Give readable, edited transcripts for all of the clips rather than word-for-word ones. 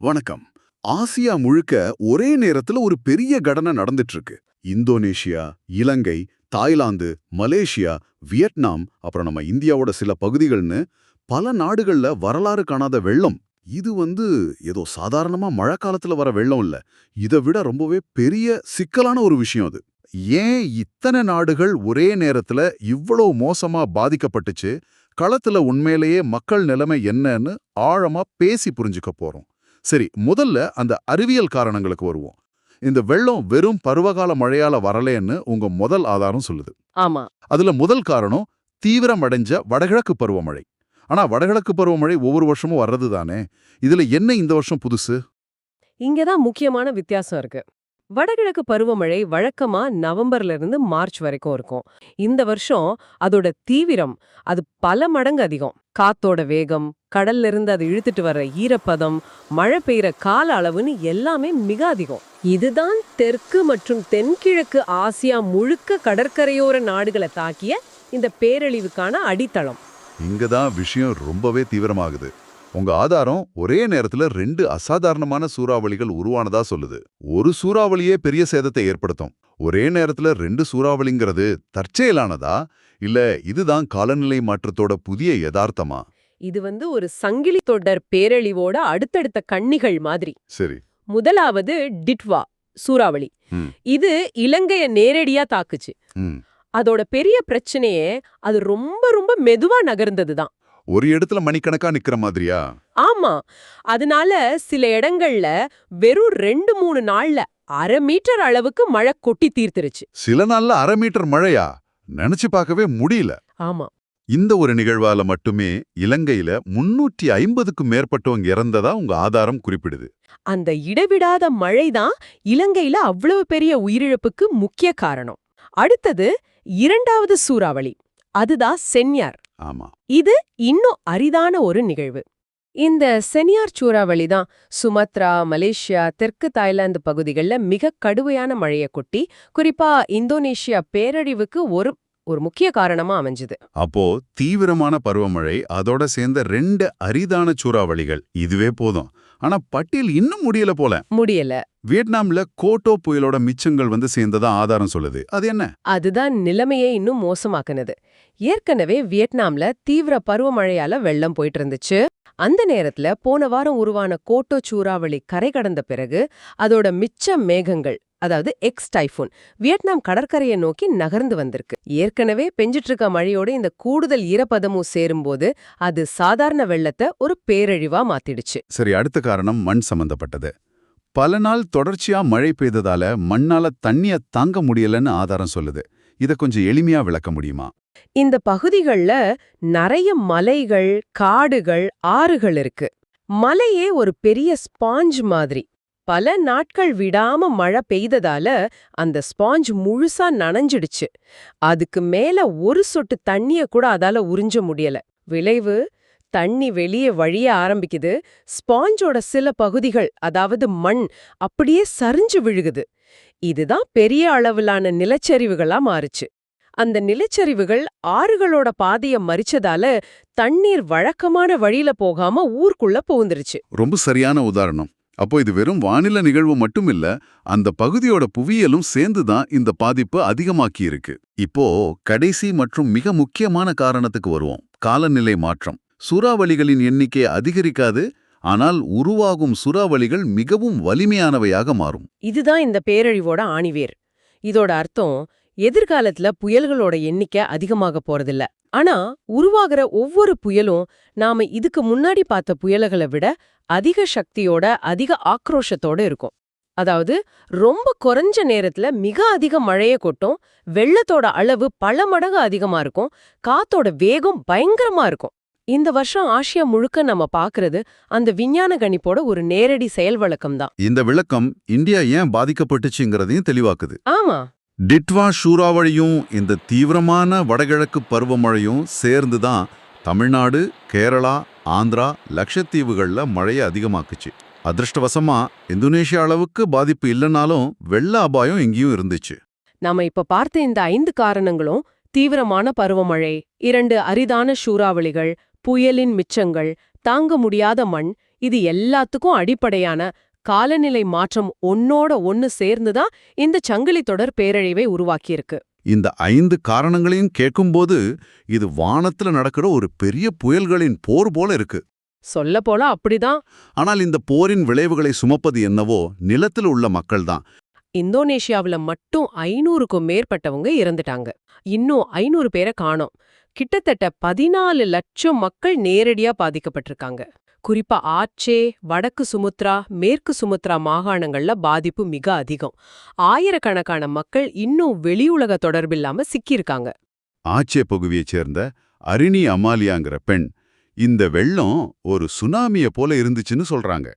வணக்கம். ஆசியா முழுக்க ஒரே நேரத்துல ஒரு பெரிய கடனை நடந்துட்டு இருக்கு. இந்தோனேஷியா, இலங்கை, தாய்லாந்து, மலேசியா, வியட்நாம், அப்புறம் நம்ம இந்தியாவோட சில பகுதிகள்னு பல நாடுகள்ல வரலாறு காணாத வெள்ளம். இது ஏதோ சாதாரணமா மழைக்காலத்துல வர வெள்ளம் இல்ல. இதை விட ரொம்பவே பெரிய சிக்கலான ஒரு விஷயம் அது. ஏன் இத்தனை நாடுகள் ஒரே நேரத்துல இவ்வளவு மோசமா பாதிக்கப்பட்டுச்சு? களத்துல உண்மையிலேயே மக்கள் நிலைமை என்னன்னு ஆழமா பேசி புரிஞ்சுக்க போறோம். சரி, முதல்ல அந்த அறிவியல் காரணங்களுக்கு வருவோம். இந்த வெள்ளம் வெறும் பருவகால மழையால வரலேன்னு உங்க முதல் ஆதாரம் சொல்லுது. ஆமா. அதுல முதல் காரணம் தீவிரமடைஞ்ச வடகிழக்கு பருவமழை. ஆனா வடகிழக்கு பருவமழை ஒவ்வொரு வருஷமும் வர்றது தானே. இதுல என்ன இந்த வருஷம் புதுசு? இங்கதான் முக்கியமான வித்தியாசம் இருக்கு. வடகிழக்கு பருவமழை வழக்கமா நவம்பர்ல இருந்து மார்ச் வரைக்கும் இருக்கும். இந்த வருஷம் அதோட தீவிரம் அது பல மடங்கு அதிகம். காத்தோட வேகம், கடல்ல இருந்து அது இழுத்துட்டு வர்ற ஈரப்பதம், மழை பெய்யற கால அளவுன்னு எல்லாமே மிக அதிகம். இதுதான் தெற்கு மற்றும் தென்கிழக்கு ஆசியா முழுக்க கடற்கரையோர நாடுகளை தாக்கிய இந்த பேரழிவுக்கான அடித்தளம். இங்கதான் விஷயம் ரொம்பவே தீவிரமாகுது. உங்க ஆதாரம் ஒரே நேரத்துல 2 அசாதாரணமான சூறாவளிகள் உருவானதா சொல்லுது. ஒரு சூறாவளியே பெரிய சேதத்தை ஏற்படுத்தும். ஒரே நேரத்துல 2 சூறாவளிங்கிறது தற்செயலானதா, இல்ல இதுதான் காலநிலை மாற்றத்தோட புதிய யதார்த்தமா? இது ஒரு சங்கிலி தொடர் பேரழிவோட அடுத்தடுத்த கண்ணிகள் மாதிரி. சரி. முதலாவது டிட்வா சூறாவளி. இது இலங்கைய நேரடியா தாக்குச்சு. அதோட பெரிய பிரச்சனையே அது ரொம்ப ரொம்ப மெதுவா நகர்ந்ததுதான். ஒரு இடத்துல மணிக்கணக்கா நிக்கிற மாதிரியா? ஆமா. அதனால சில இடங்கள்ல வெறும் 2-3 நாள்ல 1/2 மீட்டர் அளவுக்கு மழை கொட்டி தீர்த்துருச்சு. சில நாள்ல 1/2 மீட்டர் மழையா? நினைச்சு பார்க்கவே முடியல. ஆமா. இந்த ஒரு நிகழ்வால மட்டுமே இலங்கையில 350க்கும் மேற்பட்டவங்க இறந்ததா உங்க ஆதாரம் குறிப்பிடுது. அந்த இடைவிடாத மழைதான் இலங்கையில அவ்வளவு பெரிய உயிரிழப்புக்கு முக்கிய காரணம். அடுத்தது 2வது சூறாவளி. அதுதான் சென்யார். ஆமா. இது இன்னும் அரிதான ஒரு நிகழ்வு. இந்த சென்யார் சூறாவளி தான் சுமத்ரா, மலேசியா, தெற்கு தாய்லாந்து பகுதிகளில் மிக கடுமையான மழையை கொட்டி குறிப்பா இந்தோனேஷியா பேரழிவுக்கு ஒரு முக்கிய காரணமா அமைஞ்சுது. அப்போ தீவிரமான பருவமழை, அதோட சேர்ந்த 2 அரிதான சூறாவளிகள், இதுவே போதும். ஆனா பட்டியல் இன்னும் முடியல. வியட்நாம்ல கோட்டோ புயலோட மிச்சங்கள் சேர்ந்ததா ஆதாரம் சொல்லுது. அது என்ன? அதுதான் நிலைமையை இன்னும் மோசமாக்குனது. ஏற்கனவே வியட்நாம்ல தீவிர பருவமழையால வெள்ளம் போயிட்டு இருந்துச்சு. அந்த நேரத்துல போன வாரம் உருவான கோட்டோ சூறாவளி கரை கடந்த பிறகு அதோட மிச்ச மேகங்கள், அதாவது எக்ஸ் டைஃபூன், வியட்நாம் கடற்கரையை நோக்கி நகர்ந்து வந்திருக்கு. ஏற்கனவே பெஞ்சிட்டு இருக்க மழையோட இந்த கூடுதல் ஈரப்பதமும் சேரும்போது அது சாதாரண வெள்ளத்தை ஒரு பேரழிவா மாத்திடுச்சு. சரி, அடுத்த காரணம் மண் சம்பந்தப்பட்டது. பல நாள் தொடர்ச்சியா மழை பெய்ததால மண்ணால தண்ணிய தாங்க முடியலன்னு ஆதாரம் சொல்லுது. இத கொஞ்சம் எளிமையா விளக்க முடியுமா? இந்த பகுதிகள்ல நிறைய மலைகள், காடுகள், ஆறுகள் இருக்கு. மலையே ஒரு பெரிய ஸ்பாஞ்ச் மாதிரி. பல நாட்கள் விடாம மழை பெய்ததால அந்த ஸ்பாஞ்ச் முழுசா நனைஞ்சிடுச்சு. அதுக்கு மேல ஒரு சொட்டு தண்ணிய கூட அதால உறிஞ்ச முடியல. விளைவு, தண்ணி வெளியே வழிய ஆரம்பிக்குது. ஸ்பாஞ்சோட சில பகுதிகள், அதாவது மண், அப்படியே சரிஞ்சு விழுகுது. இதுதான் பெரிய அளவிலான நிலச்சரிவுகளா மாறுச்சு. அந்த நிலச்சரிவுகள் ஆறுகளோட பாதைய மறிச்சதால தண்ணீர் வழக்கமான வழியில போகாம ஊருக்குள்ள புகுந்துருச்சு. ரொம்ப சரியான உதாரணம். அப்போ இது வெறும் வானிலை நிகழ்வு மட்டும் இல்ல, அந்த பகுதியோட புவியியலும் சேர்ந்துதான் இந்த பாதிப்பு அதிகமாக்கி இருக்கு. இப்போ கடைசி மற்றும் மிக முக்கியமான காரணத்துக்கு வருவோம். காலநிலை மாற்றம். சூறாவளிகளின் எண்ணிக்கை அதிகரிக்காது, ஆனால் உருவாகும் சூறாவளிகள் மிகவும் வலிமையானவையாக மாறும். இதுதான் இந்த பேரழிவோட ஆணிவேர். இதோட அர்த்தம் எதிர்காலத்துல புயல்களோட எண்ணிக்கை அதிகமாக போறதில்ல. ஆனா உருவாகிற ஒவ்வொரு புயலும் நாம இதுக்கு முன்னாடி பார்த்த புயல்களை விட அதிக சக்தியோட, அதிக ஆக்ரோஷத்தோட இருக்கும். அதாவது ரொம்ப குறைஞ்ச நேரத்துல மிக அதிக மழையை கொட்டும், வெள்ளத்தோட அளவு பல மடங்கு அதிகமா இருக்கும், காத்தோட வேகம் பயங்கரமா இருக்கும். இந்த வருஷம் ஆசியா முழுக்க நம்ம பாக்குறது அந்த விஞ்ஞான கணிப்போட ஒரு நேரடி செயல் விளக்கம் தான். இந்த விளக்கம் இந்தியா ஏன் பாதிக்கப்பட்டுச்சுங்கிறதையும் தெளிவாக்குது. ஆமா. டிட்வா சூறாவளியும் இந்த தீவிரமான வடகிழக்கு பருவமழையும் சேர்ந்துதான் தமிழ்நாடு, கேரளா, ஆந்திரா, லட்சத்தீவுகள்ல மழையை அதிகமாக்குச்சு. அதிர்ஷ்டவசமா இந்தோனேஷியா அளவுக்கு பாதிப்பு இல்லைனாலும் வெள்ள அபாயம் எங்கேயும் இருந்துச்சு. நாம இப்ப பார்த்த இந்த 5 காரணங்களும், தீவிரமான பருவமழை, 2 அரிதான சூறாவளிகள், புயலின் மிச்சங்கள், தாங்க முடியாத மண், இது எல்லாத்துக்கும் அடிப்படையான காலநிலை மாற்றம் ஒன்னோட ஒன்னு சேர்ந்துதான் இந்த சங்கிலி தொடர் பேரழிவை உருவாக்கியிருக்கு. இந்த 5 காரணங்களையும் கேட்கும்போது இது வானத்துல நடக்கிற ஒரு பெரிய புயல்களின் போர் போல இருக்கு. சொல்லப்போல அப்படிதான். ஆனால் இந்த போரின் விளைவுகளை சுமப்பது என்னவோ நிலத்தில் உள்ள மக்கள்தான். இந்தோனேஷியாவுல மட்டும் 500க்கும் மேற்பட்டவங்க இறந்துட்டாங்க. இன்னும் 500 பேரை காணோம். கிட்டத்தட்ட 14 லட்சம் மக்கள் நேரடியா பாதிக்கப்பட்டிருக்காங்க. குறிப்பா ஆச்சே, வடக்கு சுமுத்ரா, மேற்கு சுமுத்ரா மாகாணங்கள்ல பாதிப்பு மிக அதிகம். ஆயிரக்கணக்கான மக்கள் இன்னும் வெளியுலக தொடர்பில்லாம சிக்கியிருக்காங்க. ஆச்சே பகுதியைச் சேர்ந்த அரினி அமாலியாங்கிற பெண், இந்த வெள்ளம் ஒரு சுனாமிய போல இருந்துச்சுன்னு சொல்றாங்க.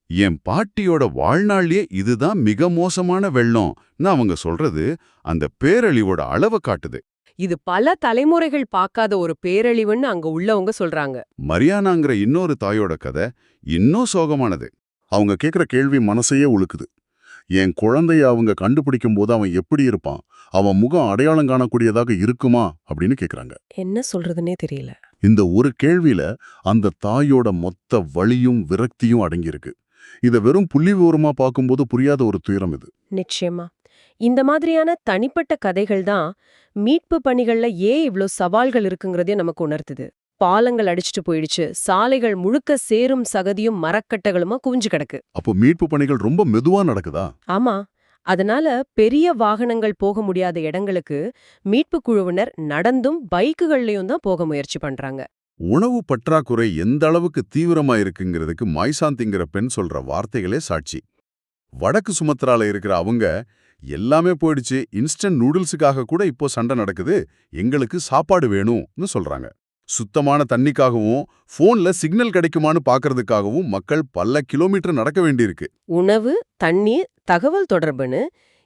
என் பாட்டியோட வாழ்நாள்லயே இதுதான் மிக மோசமான வெள்ளம்னு அவங்க சொல்றது அந்த பேரழிவோட அளவை காட்டுது. இது பல தலைமுறைகள் பார்க்காத ஒரு பேரழிவுன்னு அங்க உள்ளவங்க சொல்றாங்க. மரியானாங்கிற இன்னொரு தாயோட கதை இன்னும் சோகமானது. அவங்க கேக்குற கேள்வி மனசையே உழுக்குது. என் குழந்தைய அவங்க கண்டுபிடிக்கும் போது அவன் எப்படி இருப்பான், அவன் முகம் அடையாளம் காணக்கூடியதாக இருக்குமா அப்படின்னு கேக்குறாங்க. என்ன சொல்றதுன்னே தெரியல. இந்த ஒரு கேள்வியில அந்த தாயோட மொத்த வலியும் விரக்தியும் அடங்கியிருக்கு. இத வெறும் புள்ளிவிவரமா பார்க்கும்போது புரியாத ஒரு துயரம் இது. நிச்சயமா. இந்த மாதிரியான தனிப்பட்ட கதைகள் தான் மீட்பு பணிகள்ல ஏன் இவ்ளோ சவால்கள் இருக்குங்கிறதே நமக்கு உணர்த்துது. பாலங்கள் அடிச்சிட்டு போயிடுச்சு, சாலைகள் முழுக்க சேரும் சகதியும் மரக்கட்டைகளுமா குவிஞ்சு கிடக்கு. அப்போ மீட்பு பணிகள் ரொம்ப மெதுவா நடக்குதா? ஆமா. அதனால பெரிய வாகனங்கள் போக முடியாத இடங்களுக்கு மீட்பு குழுவினர் நடந்தும் பைக்குகள்லயும் தான் போக முயற்சி பண்றாங்க. உணவு பற்றாக்குறை எந்த அளவுக்கு தீவிரமா இருக்குங்கிறதுக்கு மாய்சாந்திங்கிற பெண் சொல்ற வார்த்தைகளே சாட்சி. வடக்கு சுமத்ரால இருக்கிற அவங்க எல்லாமே போயிடுச்சு, இன்ஸ்டன்ட் நூடுல்ஸுக்காக கூட இப்போ சண்டை நடக்குது, எங்களுக்கு சாப்பாடு வேணும்னு சொல்றாங்க. சுத்தமான தண்ணிக்காகவும் போன்ல சிக்னல் கிடைக்குமான்னு பாக்குறதுக்காகவும் மக்கள் பல கிலோமீட்டர் நடக்க வேண்டியிருக்கு. உணவு, தண்ணீர், தகவல் தொடர்புன்னு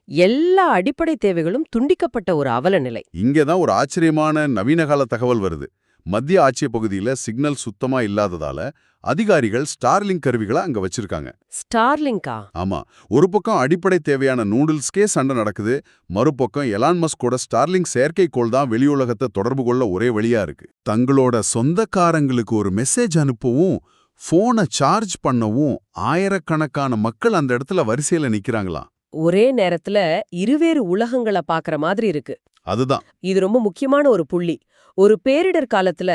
எல்லா அடிப்படை தேவைகளும் துண்டிக்கப்பட்ட ஒரு அவல நிலை. இங்கதான் ஒரு ஆச்சரியமான நவீனகால தகவல் வருது. மத்திய ஆட்சிய பகுதியில சிக்னல் சுத்தமா இல்லாததால அதிகாரிகள் ஸ்டார்லிங்க் கருவிகளை அங்க வச்சிருக்காங்க. ஸ்டார்லிங்கா? ஆமா, ஒரு பக்கம் அடிப்படை தேவையான நூடுல்ஸ்க்கே சண்டை நடக்குது, மறுபக்கம் எலான் மஸ்கோட ஸ்டார்லிங்க் செயற்கைக்கோள் தான் வெளியுலகத்தை தொடர்பு கொள்ள ஒரே வழியா இருக்கு. தங்களோட சொந்தக்காரங்களுக்கு ஒரு மெசேஜ் அனுப்பவும் போனை சார்ஜ் பண்ணவும் ஆயிரக்கணக்கான மக்கள் அந்த இடத்துல வரிசையில நிக்கிறாங்களாம். ஒரே நேரத்துல இருவேறு உலகங்களை பாக்குற மாதிரி இருக்கு. அதுதான் இது ரொம்ப முக்கியமான ஒரு புள்ளி. ஒரு பேரிடர் காலத்துல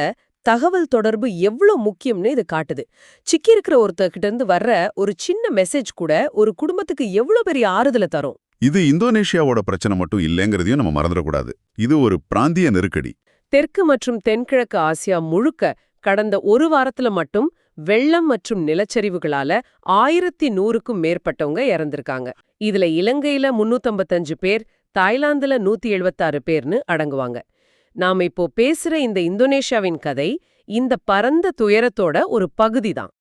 தகவல் தொடர்பு எவ்ளோ முக்கியம்னு இது காட்டுது. சிக்கி இருக்கிற ஒருத்தர்கிட்ட இருந்து வர்ற ஒரு சின்ன மெசேஜ் கூட ஒரு குடும்பத்துக்கு எவ்ளோ பெரிய ஆறுதலை தரும். இது இந்தோனேஷியாவோட பிரச்சனை மட்டும் இல்லைங்கிறதையும் நம்ம மறந்துடக்கூடாது. இது ஒரு பிராந்திய நெருக்கடி. தெற்கு மற்றும் தென்கிழக்கு ஆசியா முழுக்க கடந்த ஒரு வாரத்துல மட்டும் வெள்ளம் மற்றும் நிலச்சரிவுகளால 1100க்கும் மேற்பட்டவங்க இறந்திருக்காங்க. இதுல இலங்கையில 355 பேர், தாய்லாந்துல 176 பேர்னு அடங்குவாங்க. நாம இப்போ பேசுற இந்த இந்தோனேஷியாவின் கதை இந்த பரந்த துயரத்தோட ஒரு பகுதிதான்.